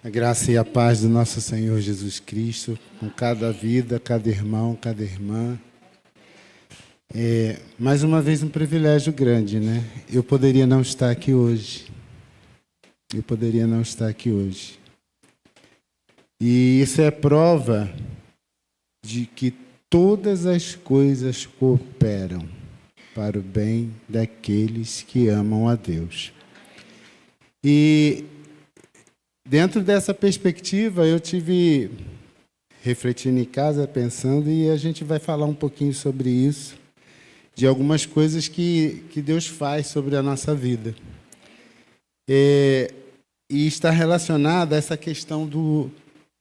A graça e a paz do nosso Senhor Jesus Cristo, com cada vida, cada irmão, cada irmã. Mais uma vez um privilégio grande, né? Eu poderia não estar aqui hoje. E isso é prova de que todas as coisas cooperam para o bem daqueles que amam a Deus. E dentro dessa perspectiva, eu tive refletindo em casa, pensando, e a gente vai falar um pouquinho sobre isso, de algumas coisas que Deus faz sobre a nossa vida. E está relacionada a essa questão do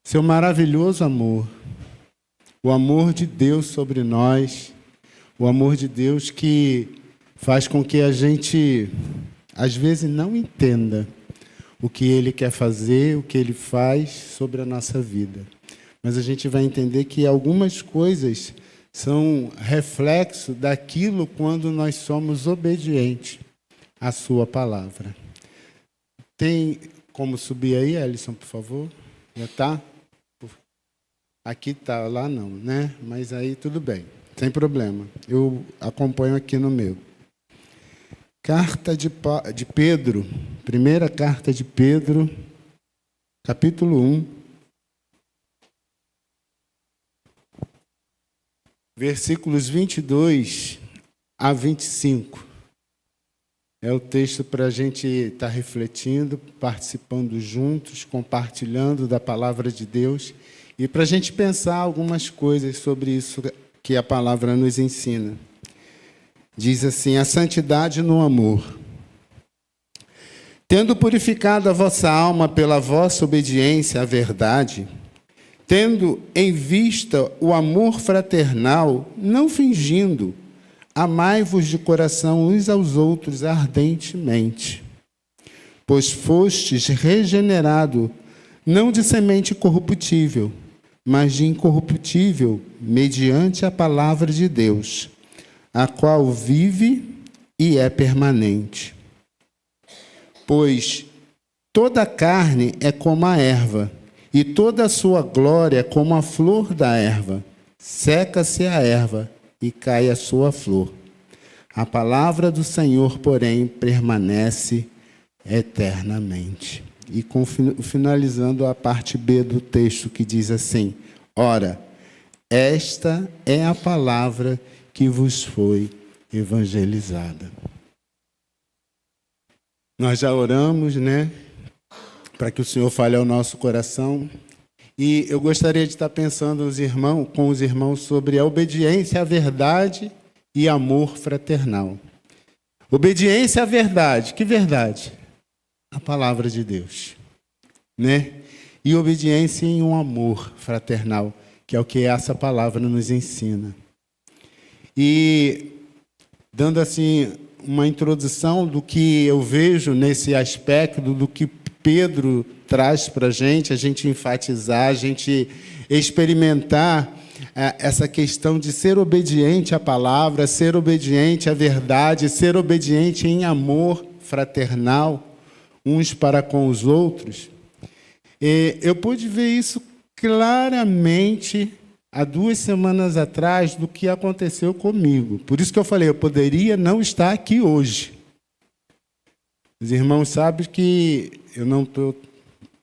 seu maravilhoso amor, o amor de Deus sobre nós, o amor de Deus que faz com que a gente, às vezes, não entenda o que Ele quer fazer, o que Ele faz sobre a nossa vida. Mas a gente vai entender que algumas coisas são reflexo daquilo quando nós somos obedientes à Sua palavra. Tem como subir aí, Alisson, por favor? Já está? Aqui está, lá não, né? Mas aí tudo bem, sem problema. Eu acompanho aqui no meu. Carta de Pedro, primeira carta de Pedro, capítulo 1, versículos 22 a 25. É o texto para a gente estar refletindo, participando juntos, compartilhando da palavra de Deus e para a gente pensar algumas coisas sobre isso que a palavra nos ensina. Diz assim: a santidade no amor. Tendo purificado a vossa alma pela vossa obediência à verdade, tendo em vista o amor fraternal, não fingindo, amai-vos de coração uns aos outros ardentemente, pois fostes regenerado, não de semente corruptível, mas de incorruptível, mediante a palavra de Deus, a qual vive e é permanente. Pois toda a carne é como a erva, e toda a sua glória é como a flor da erva. Seca-se a erva e cai a sua flor. A palavra do Senhor, porém, permanece eternamente. E finalizando a parte B do texto, que diz assim: ora, esta é a palavra que vos foi evangelizada. Nós já oramos, né, para que o Senhor fale ao nosso coração. E eu gostaria de estar pensando com os irmãos sobre a obediência à verdade e amor fraternal. Obediência à verdade. Que verdade? A palavra de Deus, né? E obediência em um amor fraternal, que é o que essa palavra nos ensina. E dando assim uma introdução do que eu vejo nesse aspecto, do que Pedro traz para a gente enfatizar, a gente experimentar essa questão de ser obediente à palavra, ser obediente à verdade, ser obediente em amor fraternal, uns para com os outros. Eu pude ver isso claramente há 2 semanas atrás do que aconteceu comigo. Por isso que eu falei, eu poderia não estar aqui hoje. Os irmãos sabem que eu não estou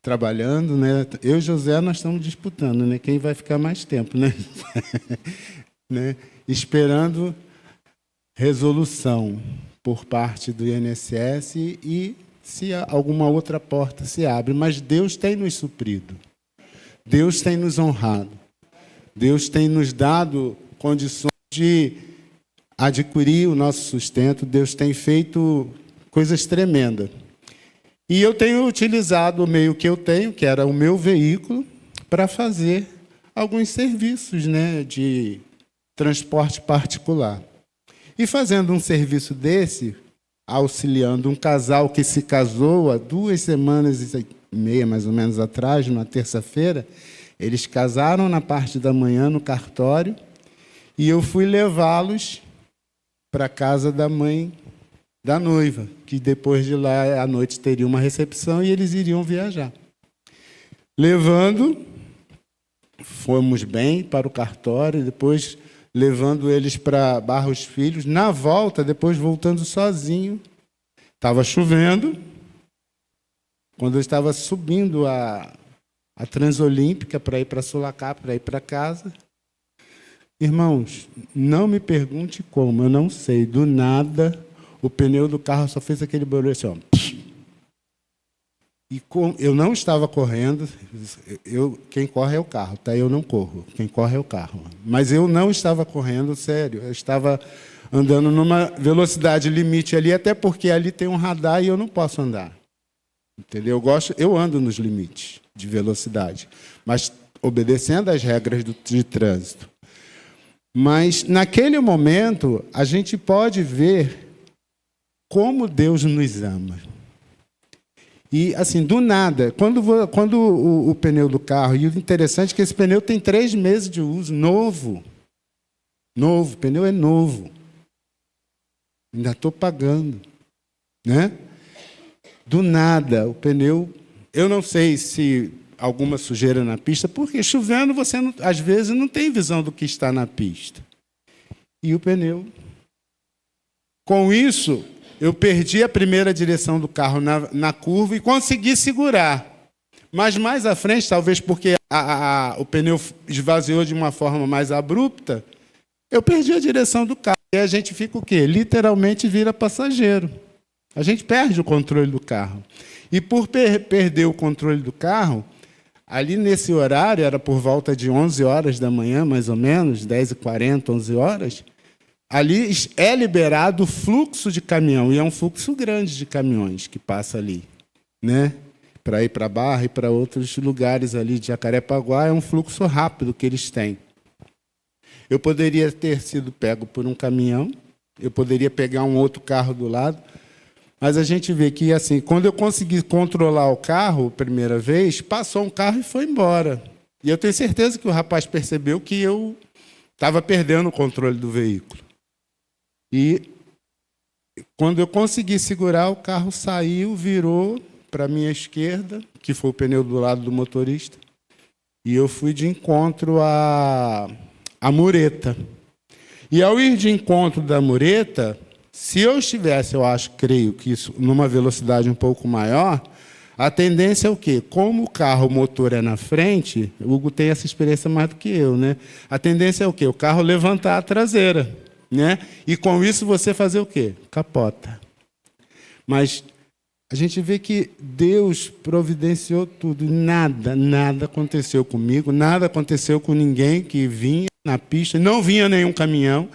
trabalhando, né? Eu e José, nós estamos disputando, né? Quem vai ficar mais tempo, né? Né? Esperando resolução por parte do INSS e se alguma outra porta se abre. Mas Deus tem nos suprido. Deus tem nos honrado. Deus tem nos dado condições de adquirir o nosso sustento. Deus tem feito coisas tremendas. E eu tenho utilizado o meio que eu tenho, que era o meu veículo, para fazer alguns serviços, né, de transporte particular. E fazendo um serviço desse, auxiliando um casal que se casou há 2 semanas e meia, mais ou menos, atrás, numa terça-feira. Eles casaram na parte da manhã no cartório e eu fui levá-los para a casa da mãe da noiva, que depois de lá, à noite, teria uma recepção e eles iriam viajar. Levando, fomos bem para o cartório, depois levando eles para Barros Filhos. Na volta, depois voltando sozinho, estava chovendo. Quando eu estava subindo a Transolímpica para ir para Sulacap, para ir para casa, irmãos, não me pergunte como, eu não sei. Do nada, o pneu do carro só fez aquele barulho assim, ó. E eu não estava correndo, quem corre é o carro, tá? Eu não corro, quem corre é o carro. Mas eu não estava correndo, sério, eu estava andando numa velocidade limite ali, até porque ali tem um radar e eu não posso andar. Entendeu? Eu ando nos limites de velocidade, mas obedecendo às regras de trânsito. Mas, naquele momento, a gente pode ver como Deus nos ama. E, assim, do nada, quando o pneu do carro... E o interessante é que esse pneu tem 3 meses de uso, novo. Novo, o pneu é novo. Ainda estou pagando. Né? Do nada, o pneu... Eu não sei se alguma sujeira na pista, porque chovendo você, não, às vezes, não tem visão do que está na pista. E o pneu... Com isso... Eu perdi a primeira direção do carro na curva e consegui segurar. Mas mais à frente, talvez porque o pneu esvaziou de uma forma mais abrupta, eu perdi a direção do carro. E a gente fica o quê? Literalmente vira passageiro. A gente perde o controle do carro. E por perder o controle do carro, ali nesse horário, era por volta de 11 horas da manhã, mais ou menos, 10h40, 11 horas... Ali é liberado o fluxo de caminhão, e é um fluxo grande de caminhões que passa ali, né? Para ir para a Barra e para outros lugares ali de Jacarepaguá, é um fluxo rápido que eles têm. Eu poderia ter sido pego por um caminhão, eu poderia pegar um outro carro do lado, mas a gente vê que, assim, quando eu consegui controlar o carro a primeira vez, passou um carro e foi embora. E eu tenho certeza que o rapaz percebeu que eu estava perdendo o controle do veículo. E quando eu consegui segurar, o carro saiu, virou para a minha esquerda, que foi o pneu do lado do motorista, e eu fui de encontro à mureta. E ao ir de encontro da mureta, se eu estivesse, creio que isso, numa velocidade um pouco maior, a tendência é o quê? Como o carro, o motor é na frente, o Hugo tem essa experiência mais do que eu, né? A tendência é o quê? O carro levantar a traseira. Né? E com isso você fazer o quê? Capota. Mas a gente vê que Deus providenciou tudo. Nada aconteceu comigo, nada aconteceu com ninguém que vinha na pista, não vinha nenhum caminhão.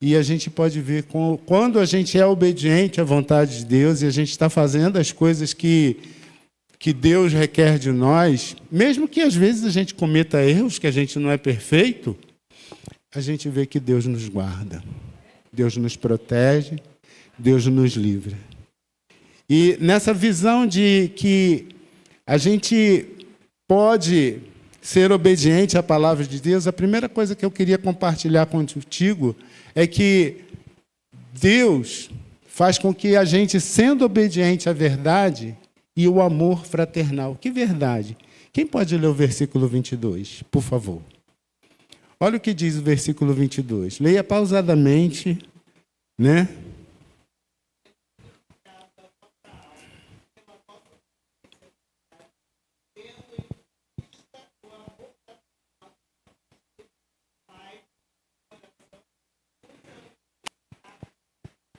E a gente pode ver quando a gente é obediente à vontade de Deus e a gente está fazendo as coisas que Deus requer de nós, mesmo que às vezes a gente cometa erros, que a gente não é perfeito, a gente vê que Deus nos guarda, Deus nos protege, Deus nos livra. E nessa visão de que a gente pode ser obediente à palavra de Deus, a primeira coisa que eu queria compartilhar contigo é que Deus faz com que a gente, sendo obediente à verdade e o amor fraternal. Que verdade? Quem pode ler o versículo 22, por favor? Olha o que diz o versículo 22. Leia pausadamente, né?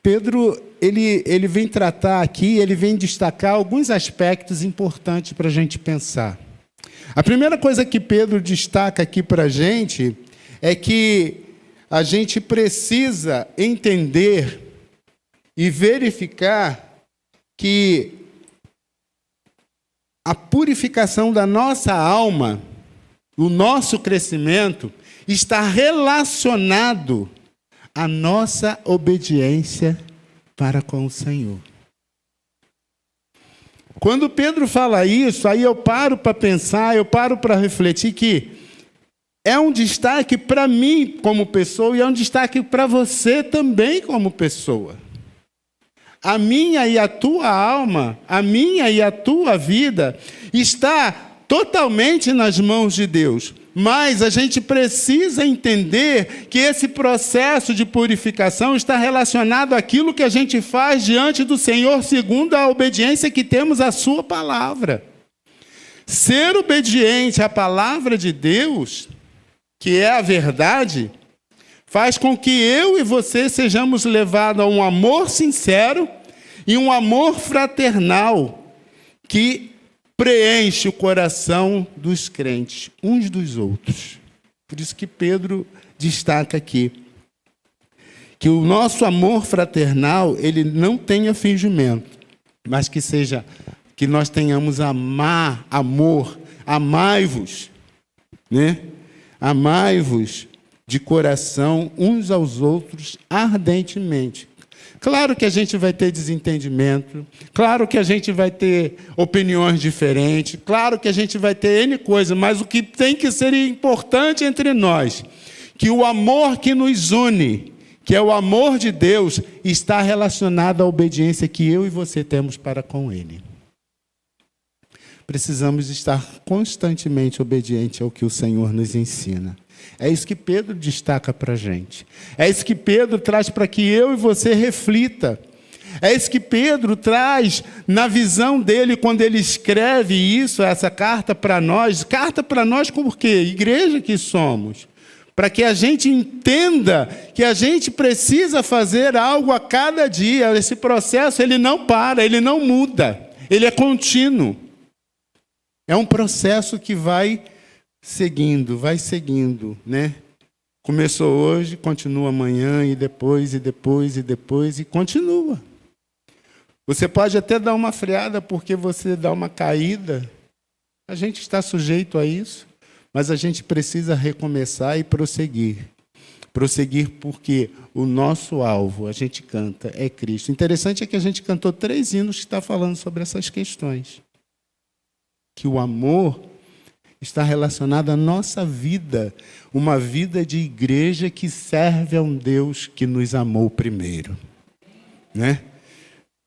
Pedro, ele vem tratar aqui, ele vem destacar alguns aspectos importantes para a gente pensar. A primeira coisa que Pedro destaca aqui para a gente é que a gente precisa entender e verificar que a purificação da nossa alma, o nosso crescimento, está relacionado à nossa obediência para com o Senhor. Quando Pedro fala isso, aí eu paro para pensar, eu paro para refletir que é um destaque para mim como pessoa e é um destaque para você também como pessoa. A minha e a tua alma, a minha e a tua vida está totalmente nas mãos de Deus. Mas a gente precisa entender que esse processo de purificação está relacionado àquilo que a gente faz diante do Senhor, segundo a obediência que temos à sua palavra. Ser obediente à palavra de Deus, que é a verdade, faz com que eu e você sejamos levados a um amor sincero e um amor fraternal que preenche o coração dos crentes, uns dos outros. Por isso que Pedro destaca aqui que o nosso amor fraternal, ele não tenha fingimento, mas que nós tenhamos amor, amai-vos, né? Amai-vos de coração uns aos outros ardentemente. Claro que a gente vai ter desentendimento, claro que a gente vai ter opiniões diferentes, claro que a gente vai ter N coisas, mas o que tem que ser importante entre nós, que o amor que nos une, que é o amor de Deus, está relacionado à obediência que eu e você temos para com Ele. Precisamos estar constantemente obedientes ao que o Senhor nos ensina. É isso que Pedro destaca para a gente. É isso que Pedro traz para que eu e você reflita. É isso que Pedro traz na visão dele quando ele escreve isso, essa carta para nós. Carta para nós por quê? Igreja que somos. Para que a gente entenda que a gente precisa fazer algo a cada dia. Esse processo ele não para, ele não muda. Ele é contínuo. É um processo que vai seguindo, né? Começou hoje, continua amanhã, e depois, e continua. Você pode até dar uma freada porque você dá uma caída. A gente está sujeito a isso, mas a gente precisa recomeçar e prosseguir. Prosseguir porque o nosso alvo, a gente canta, é Cristo. Interessante é que a gente cantou 3 hinos que estão falando sobre essas questões. Que o amor está relacionado à nossa vida, uma vida de igreja que serve a um Deus que nos amou primeiro. Né?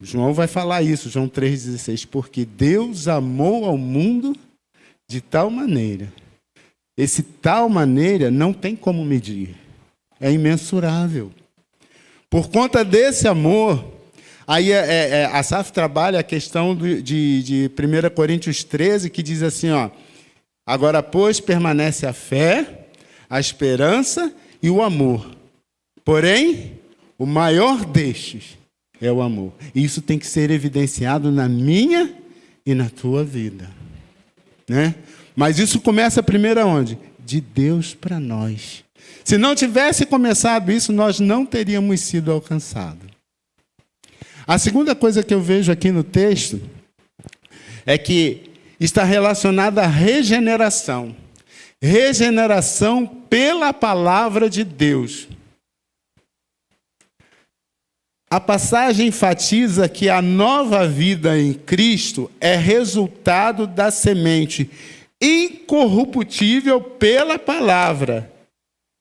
João vai falar isso, João 3,16, porque Deus amou ao mundo de tal maneira. Esse tal maneira não tem como medir, é imensurável. Por conta desse amor, aí a SAF trabalha a questão de 1 Coríntios 13, que diz assim, ó, agora, pois, permanece a fé, a esperança e o amor. Porém, o maior destes é o amor. E isso tem que ser evidenciado na minha e na tua vida. Né? Mas isso começa primeiro aonde? De Deus para nós. Se não tivesse começado isso, nós não teríamos sido alcançados. A segunda coisa que eu vejo aqui no texto é que está relacionada à regeneração. Regeneração pela palavra de Deus. A passagem enfatiza que a nova vida em Cristo é resultado da semente incorruptível pela palavra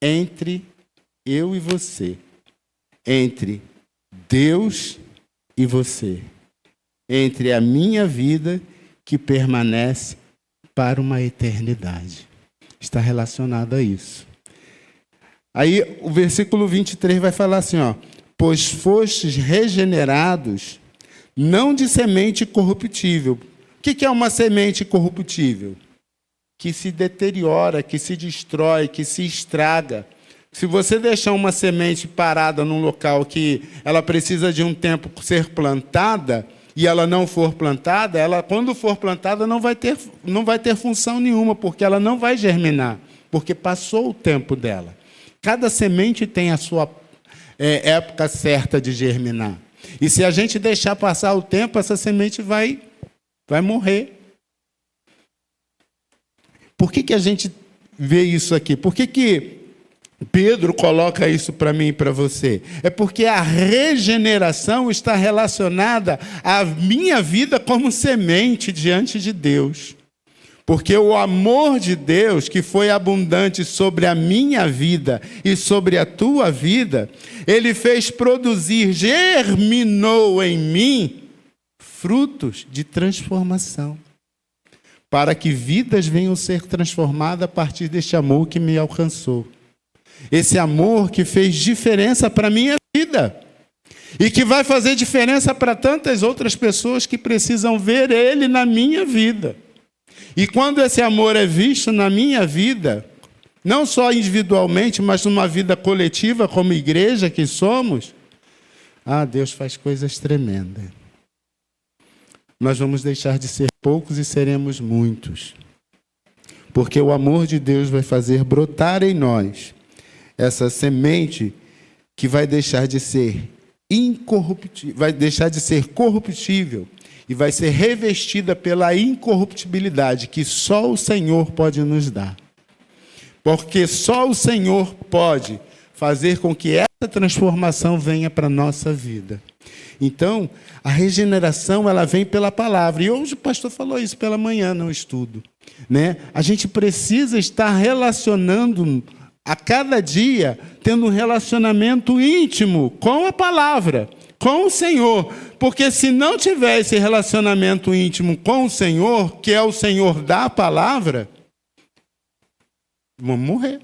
entre eu e você, entre Deus e você, entre a minha vida que permanece para uma eternidade. Está relacionado a isso. Aí o versículo 23 vai falar assim, ó, pois fostes regenerados, não de semente corruptível. O que é uma semente corruptível? Que se deteriora, que se destrói, que se estraga. Se você deixar uma semente parada num local que ela precisa de um tempo ser plantada, e ela não for plantada, ela, quando for plantada, não vai ter função nenhuma, porque ela não vai germinar, porque passou o tempo dela. Cada semente tem a sua época certa de germinar. E se a gente deixar passar o tempo, essa semente vai morrer. Por que a gente vê isso aqui? Por que Pedro coloca isso para mim e para você? É porque a regeneração está relacionada à minha vida como semente diante de Deus. Porque o amor de Deus, que foi abundante sobre a minha vida e sobre a tua vida, ele fez produzir, germinou em mim frutos de transformação. para que vidas venham ser transformadas a partir deste amor que me alcançou. Esse amor que fez diferença para a minha vida e que vai fazer diferença para tantas outras pessoas que precisam ver Ele na minha vida. E quando esse amor é visto na minha vida, não só individualmente, mas numa vida coletiva, como igreja que somos, Deus faz coisas tremendas. Nós vamos deixar de ser poucos e seremos muitos. Porque o amor de Deus vai fazer brotar em nós essa semente que vai deixar de ser incorruptível, vai deixar de ser corruptível e vai ser revestida pela incorruptibilidade que só o Senhor pode nos dar. Porque só o Senhor pode fazer com que essa transformação venha para a nossa vida. Então, a regeneração, ela vem pela palavra. E hoje o pastor falou isso pela manhã no estudo, né? A gente precisa estar relacionando a cada dia, tendo um relacionamento íntimo com a palavra, com o Senhor. Porque se não tiver esse relacionamento íntimo com o Senhor, que é o Senhor da palavra, vamos morrer.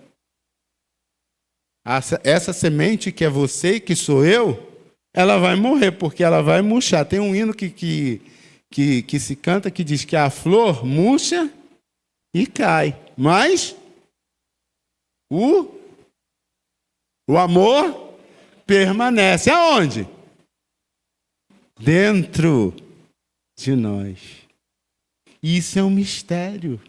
Essa semente que é você e que sou eu, ela vai morrer, porque ela vai murchar. Tem um hino que se canta que diz que a flor murcha e cai, mas o amor permanece. Aonde? Dentro de nós. Isso é um mistério,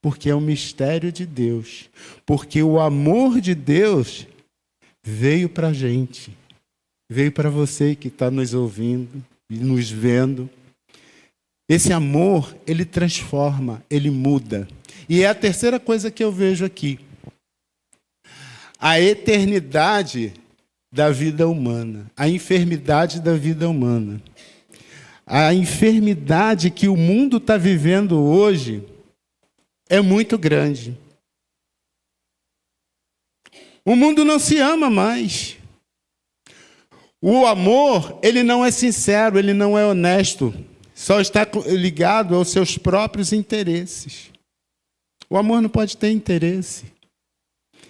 porque é um mistério de Deus. Porque o amor de Deus veio para a gente. Veio para você que está nos ouvindo e nos vendo. Esse amor, ele transforma, ele muda. E é a terceira coisa que eu vejo aqui. A eternidade da vida humana. A enfermidade da vida humana. A enfermidade que o mundo está vivendo hoje é muito grande. O mundo não se ama mais. O amor, ele não é sincero, ele não é honesto. Só está ligado aos seus próprios interesses. O amor não pode ter interesse.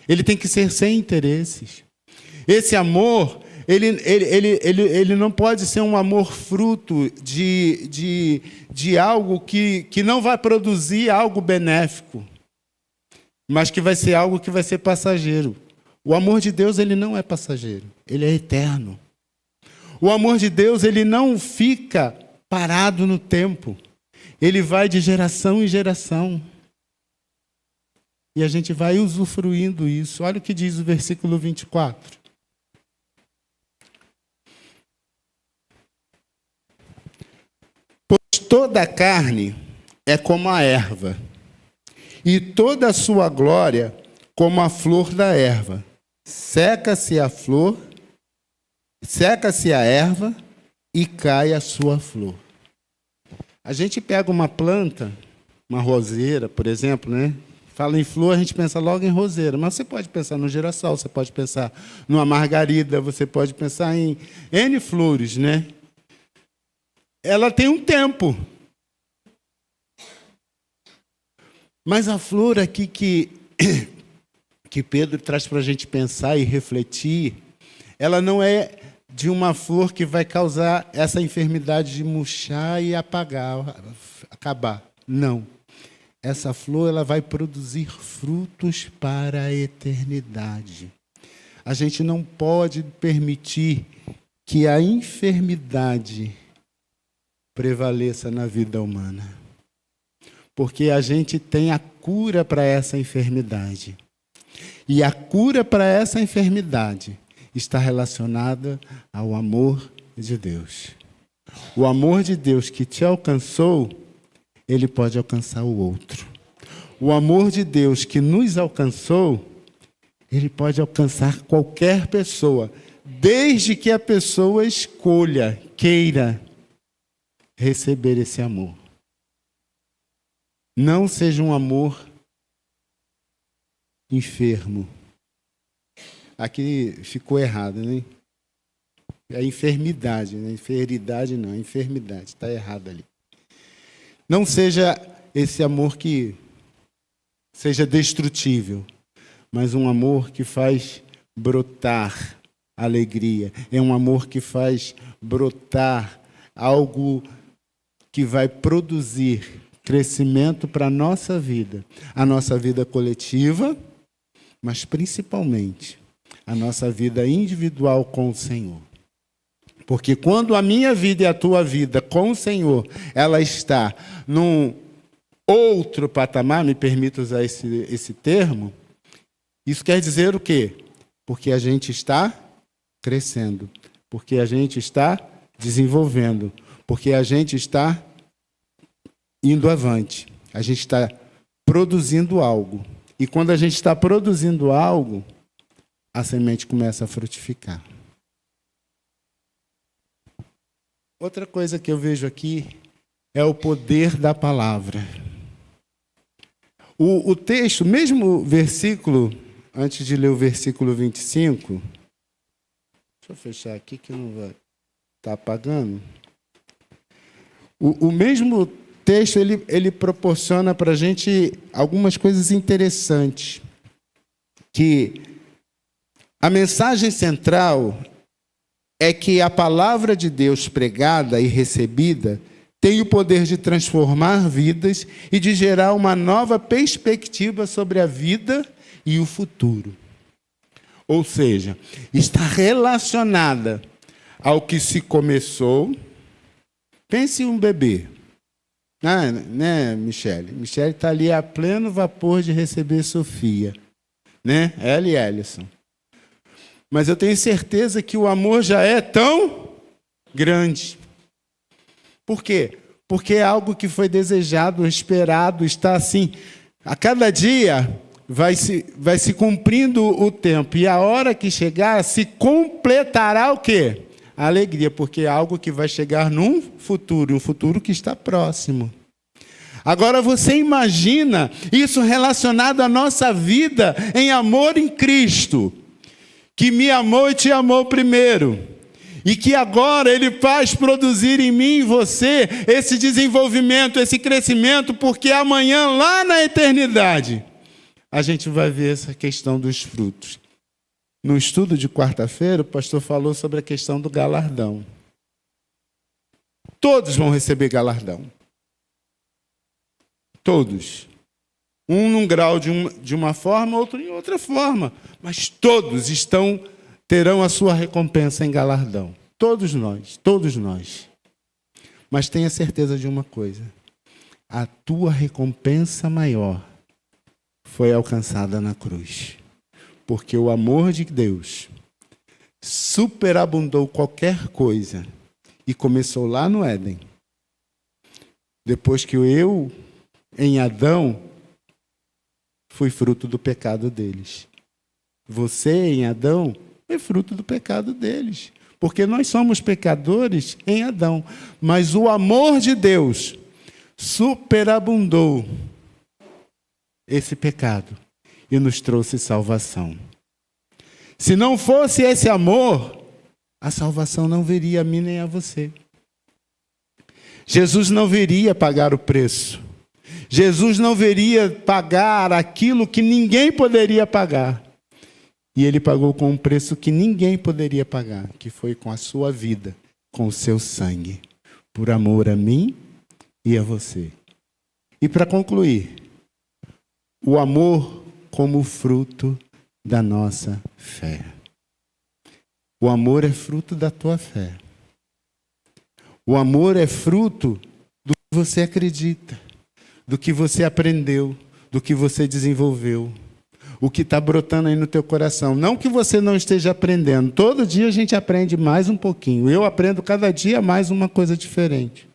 Ele tem que ser sem interesses. Esse amor, ele não pode ser um amor fruto de algo que não vai produzir algo benéfico, mas que vai ser algo que vai ser passageiro. O amor de Deus, ele não é passageiro, ele é eterno. O amor de Deus, ele não fica parado no tempo. Ele vai de geração em geração. E a gente vai usufruindo isso. Olha o que diz o versículo 24. Pois toda a carne é como a erva, e toda a sua glória como a flor da erva. Seca-se a flor, seca-se a erva e cai a sua flor. A gente pega uma planta, uma roseira, por exemplo, né? Fala em flor, a gente pensa logo em roseira, mas você pode pensar no girassol, você pode pensar numa margarida, você pode pensar em N flores, né? Ela tem um tempo. Mas a flor aqui que Pedro traz para a gente pensar e refletir, ela não é de uma flor que vai causar essa enfermidade de murchar e acabar. Não. Essa flor, ela vai produzir frutos para a eternidade. A gente não pode permitir que a enfermidade prevaleça na vida humana. Porque a gente tem a cura para essa enfermidade. E a cura para essa enfermidade está relacionada ao amor de Deus. O amor de Deus que te alcançou, ele pode alcançar o outro. O amor de Deus que nos alcançou, ele pode alcançar qualquer pessoa, desde que a pessoa escolha, queira receber esse amor. Não seja um amor enfermo. Aqui ficou errado, né? É enfermidade, né? Enfermidade não, enfermidade. Está errado ali. Não seja esse amor que seja destrutível, mas um amor que faz brotar alegria. É um amor que faz brotar algo que vai produzir crescimento para a nossa vida coletiva, mas principalmente a nossa vida individual com o Senhor. Porque quando a minha vida e a tua vida com o Senhor, ela está num outro patamar, me permita usar esse termo, isso quer dizer o quê? Porque a gente está crescendo, porque a gente está desenvolvendo, porque a gente está indo avante, a gente está produzindo algo. E quando a gente está produzindo algo, a semente começa a frutificar. Outra coisa que eu vejo aqui é o poder da palavra. O texto, mesmo o versículo, antes de ler o versículo 25, deixa eu fechar aqui que não vai estar apagando. O mesmo texto, ele proporciona para a gente algumas coisas interessantes. Que a mensagem central é que a palavra de Deus pregada e recebida tem o poder de transformar vidas e de gerar uma nova perspectiva sobre a vida e o futuro. Ou seja, está relacionada ao que se começou. Pense em um bebê. Né, Michele? Michele está ali a pleno vapor de receber Sofia. Né? Ela e Ellison. Mas eu tenho certeza que o amor já é tão grande. Por quê? Porque é algo que foi desejado, esperado, está assim. A cada dia vai se cumprindo o tempo. E a hora que chegar, se completará o quê? A alegria, porque é algo que vai chegar num futuro, um futuro que está próximo. Agora você imagina isso relacionado à nossa vida em amor em Cristo, que me amou e te amou primeiro, e que agora Ele faz produzir em mim e você esse desenvolvimento, esse crescimento, porque amanhã, lá na eternidade, a gente vai ver essa questão dos frutos. No estudo de quarta-feira, o pastor falou sobre a questão do galardão. Todos vão receber galardão. Todos. Um num grau de uma forma, outro em outra forma. Mas todos terão a sua recompensa em galardão. Todos nós, todos nós. Mas tenha certeza de uma coisa. A tua recompensa maior foi alcançada na cruz. Porque o amor de Deus superabundou qualquer coisa e começou lá no Éden. Depois que eu, em Adão, fui fruto do pecado deles. Você, em Adão, foi fruto do pecado deles. Porque nós somos pecadores em Adão. Mas o amor de Deus superabundou esse pecado e nos trouxe salvação. Se não fosse esse amor, a salvação não viria a mim nem a você. Jesus não viria pagar o preço. Jesus não viria pagar aquilo que ninguém poderia pagar. E Ele pagou com um preço que ninguém poderia pagar, que foi com a sua vida, com o seu sangue, por amor a mim e a você. E para concluir, o amor como fruto da nossa fé. O amor é fruto da tua fé. O amor é fruto do que você acredita, do que você aprendeu, do que você desenvolveu, o que está brotando aí no teu coração. Não que você não esteja aprendendo. Todo dia a gente aprende mais um pouquinho. Eu aprendo cada dia mais uma coisa diferente.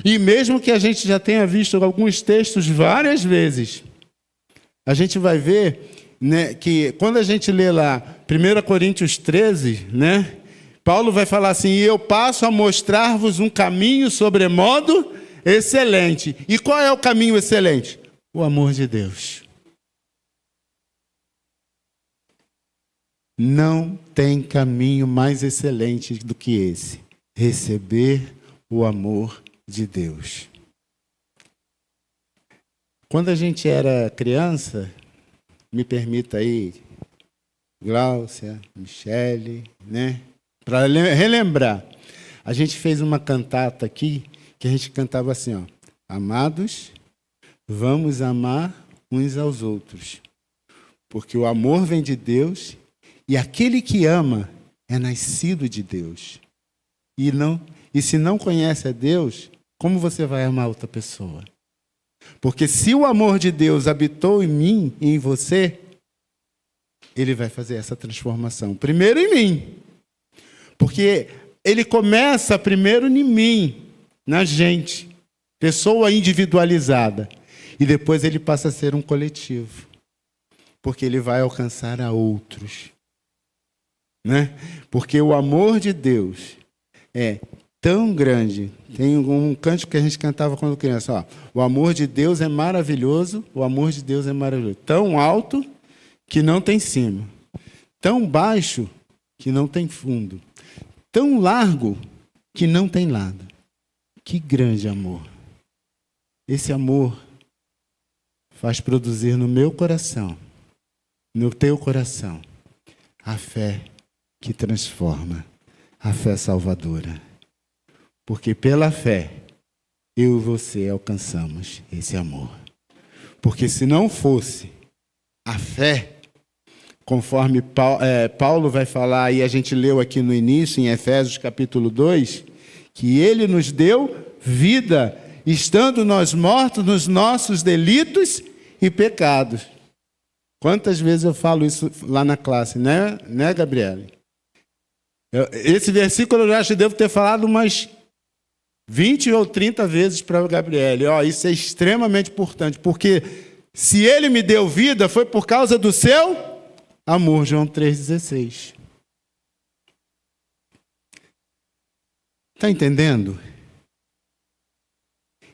E mesmo que a gente já tenha visto alguns textos várias vezes, a gente vai ver, né, que quando a gente lê lá 1 Coríntios 13, né, Paulo vai falar assim: e eu passo a mostrar-vos um caminho sobremodo excelente. E qual é o caminho excelente? O amor de Deus. Não tem caminho mais excelente do que esse: receber o amor de Deus. Quando a gente era criança, me permita aí, Gláucia, Michele, né? Para relembrar, a gente fez uma cantata aqui, que a gente cantava assim, ó: amados, vamos amar uns aos outros, porque o amor vem de Deus e aquele que ama é nascido de Deus. E se não conhece a Deus, como você vai amar outra pessoa? Porque se o amor de Deus habitou em mim e em você, Ele vai fazer essa transformação. Primeiro em mim. Porque Ele começa primeiro em mim, na gente, pessoa individualizada. E depois Ele passa a ser um coletivo. Porque Ele vai alcançar a outros. Né? Porque o amor de Deus é tão grande. Tem um cântico que a gente cantava quando criança. Ó, o amor de Deus é maravilhoso, o amor de Deus é maravilhoso. Tão alto que não tem cima. Tão baixo que não tem fundo. Tão largo que não tem lado. Que grande amor. Esse amor faz produzir no meu coração, no teu coração, a fé que transforma, a fé salvadora. Porque pela fé, eu e você alcançamos esse amor. Porque se não fosse a fé, conforme Paulo vai falar, e a gente leu aqui no início, em Efésios capítulo 2, que Ele nos deu vida, estando nós mortos nos nossos delitos e pecados. Quantas vezes eu falo isso lá na classe, né Gabriele? Esse versículo eu acho que devo ter falado umas 20 ou 30 vezes para o Gabriele. Isso é extremamente importante, porque se Ele me deu vida, foi por causa do seu amor. João 3,16. Está entendendo?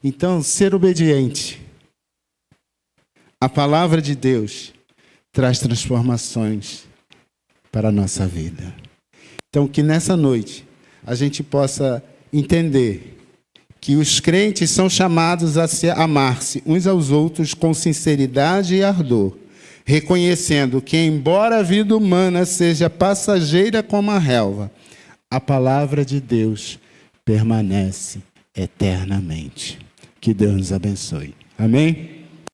Então, ser obediente à palavra de Deus traz transformações para a nossa vida. Então, que nessa noite a gente possa entender que os crentes são chamados a amar-se uns aos outros com sinceridade e ardor, reconhecendo que, embora a vida humana seja passageira como a relva, a palavra de Deus permanece eternamente. Que Deus nos abençoe. Amém?